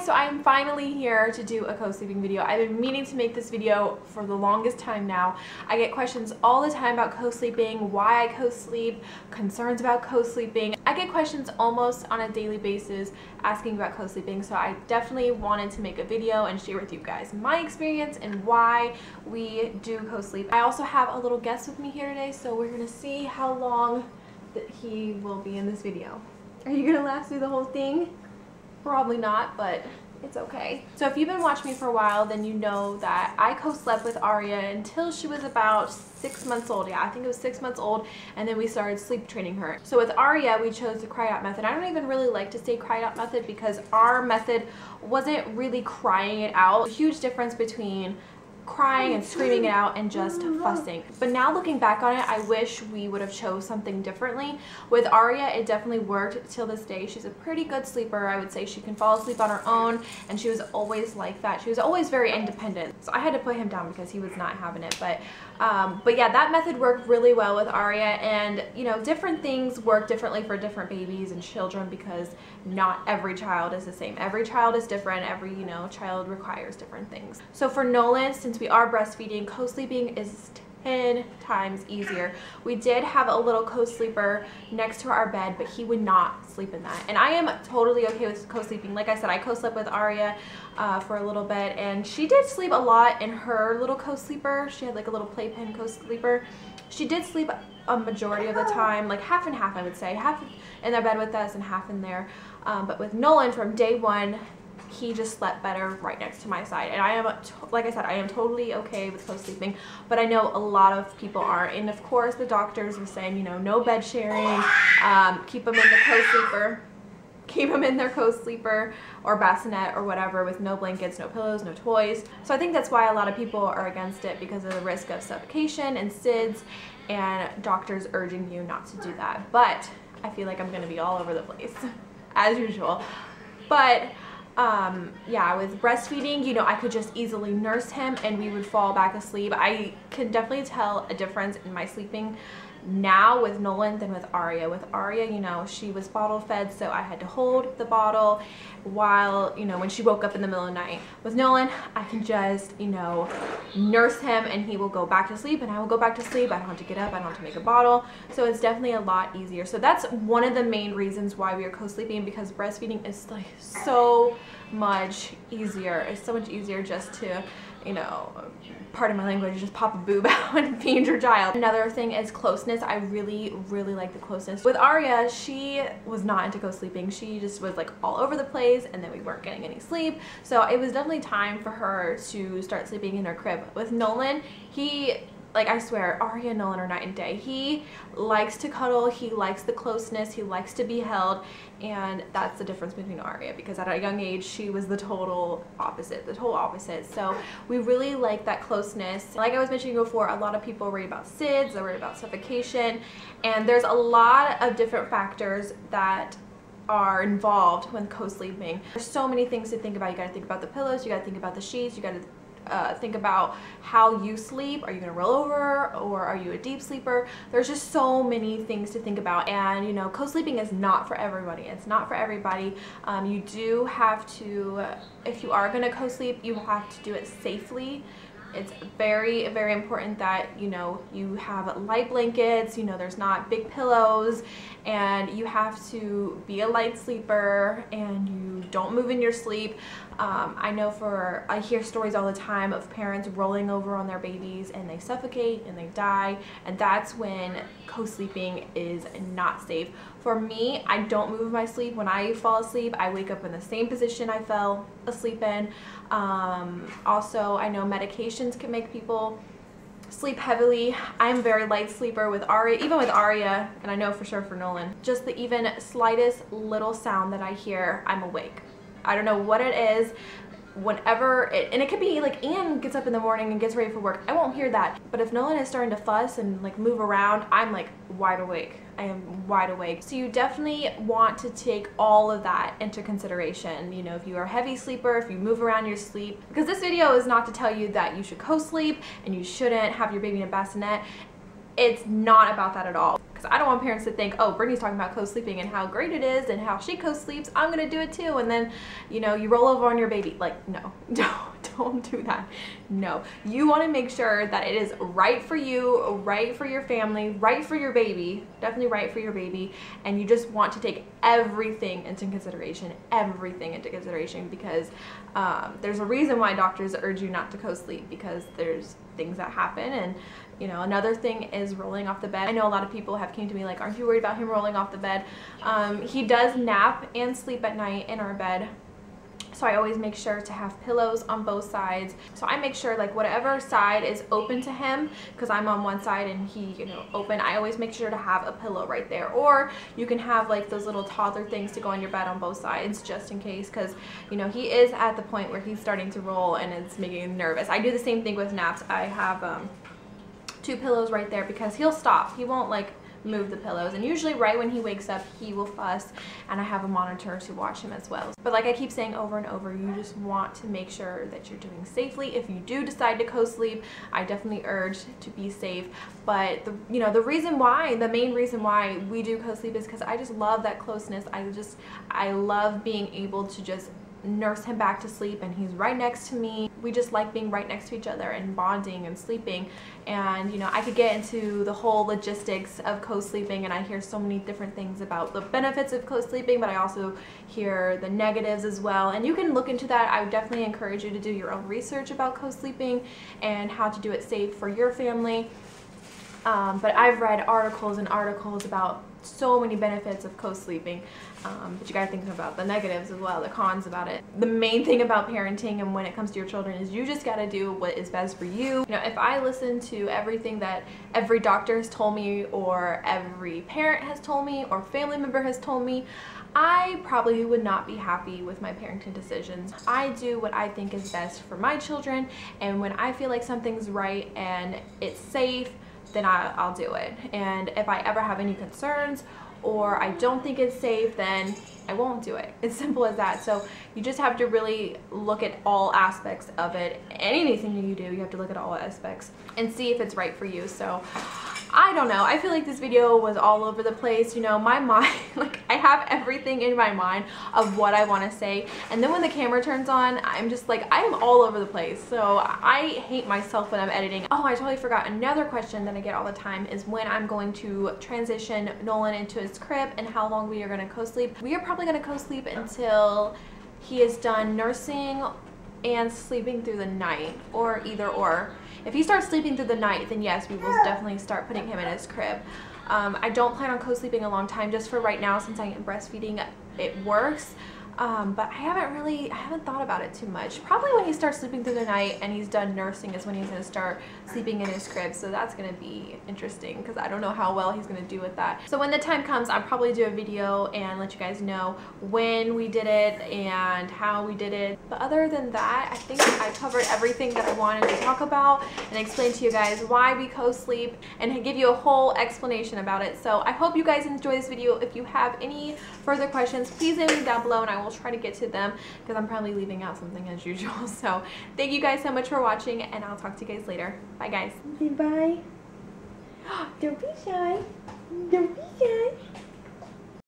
guys, so I'm finally here to do a co-sleeping video. I've been meaning to make this video for the longest time now. I get questions all the time about co-sleeping, why I co-sleep, concerns about co-sleeping. I get questions almost on a daily basis asking about co-sleeping, so I definitely wanted to make a video and share with you guys my experience and why we do co-sleep. I also have a little guest with me here today, so we're gonna see how long that he will be in this video. Are you gonna last through the whole thing? Probably not, but it's okay. So if you've been watching me for a while, then you know that I co-slept with Aria until she was about 6 months old. Yeah, I think it was 6 months old, and then we started sleep training her. So with Aria, we chose the cry-out method. I don't even really like to say cry-out method because our method wasn't really crying it out. A huge difference between crying and screaming it out and just fussing. But now looking back on it, I wish we would have chose something differently. With Aria, it definitely worked till this day. She's a pretty good sleeper. I would say she can fall asleep on her own, and she was always like that. She was always very independent. So I had to put him down because he was not having it. But yeah, that method worked really well with Aria, and you know, different things work differently for different babies and children because not every child is the same. Every child is different. Every, you know, child requires different things. So for Nolan, since we are breastfeeding, co-sleeping is 10 times easier. We did have a little co-sleeper next to our bed, but he would not sleep in that. And I am totally okay with co-sleeping. Like I said, I co-slept with Aria for a little bit, and she did sleep a lot in her little co-sleeper. She had like a little playpen co-sleeper. She did sleep a majority of the time, like half and half, I would say. Half in their bed with us and half in there. But with Nolan, from day one, he just slept better right next to my side, and I am, like I said, I am totally okay with co-sleeping, but I know a lot of people aren't. And of course the doctors were saying, you know, no bed sharing, keep them in the co-sleeper, keep them in their co-sleeper or bassinet or whatever, with no blankets, no pillows, no toys. So I think that's why a lot of people are against it, because of the risk of suffocation and SIDS and doctors urging you not to do that. But I feel like I'm gonna be all over the place as usual. But yeah, with breastfeeding, you know, I could just easily nurse him and we would fall back asleep. I can definitely tell a difference in my sleeping now with Nolan than with Aria. With Aria, you know, she was bottle fed, so I had to hold the bottle while, you know, when she woke up in the middle of the night. With Nolan, I can just, you know, nurse him and he will go back to sleep and I will go back to sleep. I don't have to get up, I don't have to make a bottle. So it's definitely a lot easier. So that's one of the main reasons why we are co-sleeping, because breastfeeding is like so much easier. It's so much easier just to, you know, pardon my language, just pop a boob out and feed your child. Another thing is closeness. I really like the closeness. With Aria, she was not into co-sleeping. She just was like all over the place, and then we weren't getting any sleep. So it was definitely time for her to start sleeping in her crib. With Nolan, like, I swear, Aria and Nolan are night and day. He likes to cuddle, he likes the closeness, he likes to be held, and that's the difference between Aria, because at a young age, she was the total opposite, So we really like that closeness. Like I was mentioning before, a lot of people worry about SIDS, they're worried about suffocation, and there's a lot of different factors that are involved when co-sleeping. There's so many things to think about. You gotta think about the pillows, you gotta think about the sheets, you gotta think about how you sleep. Are you gonna roll over, or are you a deep sleeper? There's just so many things to think about, and you know, co-sleeping is not for everybody. It's not for everybody. You do have to, if you are gonna co-sleep, you have to do it safely. It's very important that, you know, you have light blankets, you know, there's not big pillows, and you have to be a light sleeper, and you don't move in your sleep. I hear stories all the time of parents rolling over on their babies and they suffocate and they die, and that's when co-sleeping is not safe. For me, I don't move in my sleep. When I fall asleep, I wake up in the same position I fell asleep in. Also, I know medications can make people sleep heavily. I'm a very light sleeper with Aria, even with Aria, and I know for sure for Nolan. Just the even slightest little sound that I hear, I'm awake. I don't know what it is. Whenever it could be like Ian gets up in the morning and gets ready for work, I won't hear that. But if Nolan is starting to fuss and like move around, I'm like wide awake. I am wide awake. So you definitely want to take all of that into consideration. You know, if you are a heavy sleeper, if you move around your sleep, because this video is not to tell you that you should co-sleep and you shouldn't have your baby in a bassinet. It's not about that at all. because I don't want parents to think, oh, Brittany's talking about co-sleeping and how great it is and how she co-sleeps, I'm gonna do it too, and then, you know, you roll over on your baby. Like, no, don't do that. No, you want to make sure that it is right for you, right for your family, right for your baby, definitely right for your baby, and you just want to take everything into consideration, because there's a reason why doctors urge you not to co-sleep, because there's things that happen. And you know, another thing is rolling off the bed. I know a lot of people have came to me like, aren't you worried about him rolling off the bed? He does nap and sleep at night in our bed. So I always make sure to have pillows on both sides. So I make sure like whatever side is open to him, because I'm on one side and he, you know, open, I always make sure to have a pillow right there. Or you can have like those little toddler things to go on your bed on both sides, just in case, because you know, he is at the point where he's starting to roll and it's making him nervous. I do the same thing with naps. I have 2 pillows right there, because he'll stop. He won't like move the pillows, and usually right when he wakes up he will fuss, and I have a monitor to watch him as well. But like I keep saying over and over, you just want to make sure that you're doing safely. If you do decide to co-sleep, I definitely urge to be safe. But the main reason why we do co-sleep is because I just love that closeness. I love being able to just nurse him back to sleep, and he's right next to me. We just like being right next to each other and bonding and sleeping. And you know, I could get into the whole logistics of co-sleeping, and I hear so many different things about the benefits of co-sleeping, but I also hear the negatives as well, and you can look into that. I would definitely encourage you to do your own research about co-sleeping and how to do it safe for your family. But I've read articles and articles about so many benefits of co-sleeping, but you gotta think about the negatives as well, the cons about it. The main thing about parenting and when it comes to your children is you just gotta do what is best for you. You know, if I listen to everything that every doctor has told me, or every parent has told me, or family member has told me, I probably would not be happy with my parenting decisions. I do what I think is best for my children, and when I feel like something's right and it's safe, then I'll do it. And if I ever have any concerns or I don't think it's safe, then I won't do it. It's simple as that. So you just have to really look at all aspects of it. Anything that you do, you have to look at all aspects and see if it's right for you. So I don't know. I feel like this video was all over the place. You know, my mind, like I have everything in my mind of what I want to say. And then when the camera turns on, I'm just like, I am all over the place. So I hate myself when I'm editing. Oh, I totally forgot. Another question that I get all the time is when I'm going to transition Nolan into his crib and how long we are going to co-sleep. We are probably going to co-sleep until he is done nursing and sleeping through the night, or either or. If he starts sleeping through the night, then yes, we will definitely start putting him in his crib. I don't plan on co-sleeping a long time. Just for right now, since I am breastfeeding, it works. But I haven't thought about it too much. Probably when he starts sleeping through the night and he's done nursing is when he's going to start sleeping in his crib. So that's going to be interesting, because I don't know how well he's going to do with that. So when the time comes, I'll probably do a video and let you guys know when we did it and how we did it. But other than that, I think I covered everything that I wanted to talk about and explain to you guys why we co-sleep and give you a whole explanation about it. So I hope you guys enjoy this video. If you have any further questions, please leave them down below and I will try to get to them, because I'm probably leaving out something as usual. So thank you guys so much for watching, and I'll talk to you guys later. Bye guys. Say bye. Don't be shy. Don't be shy.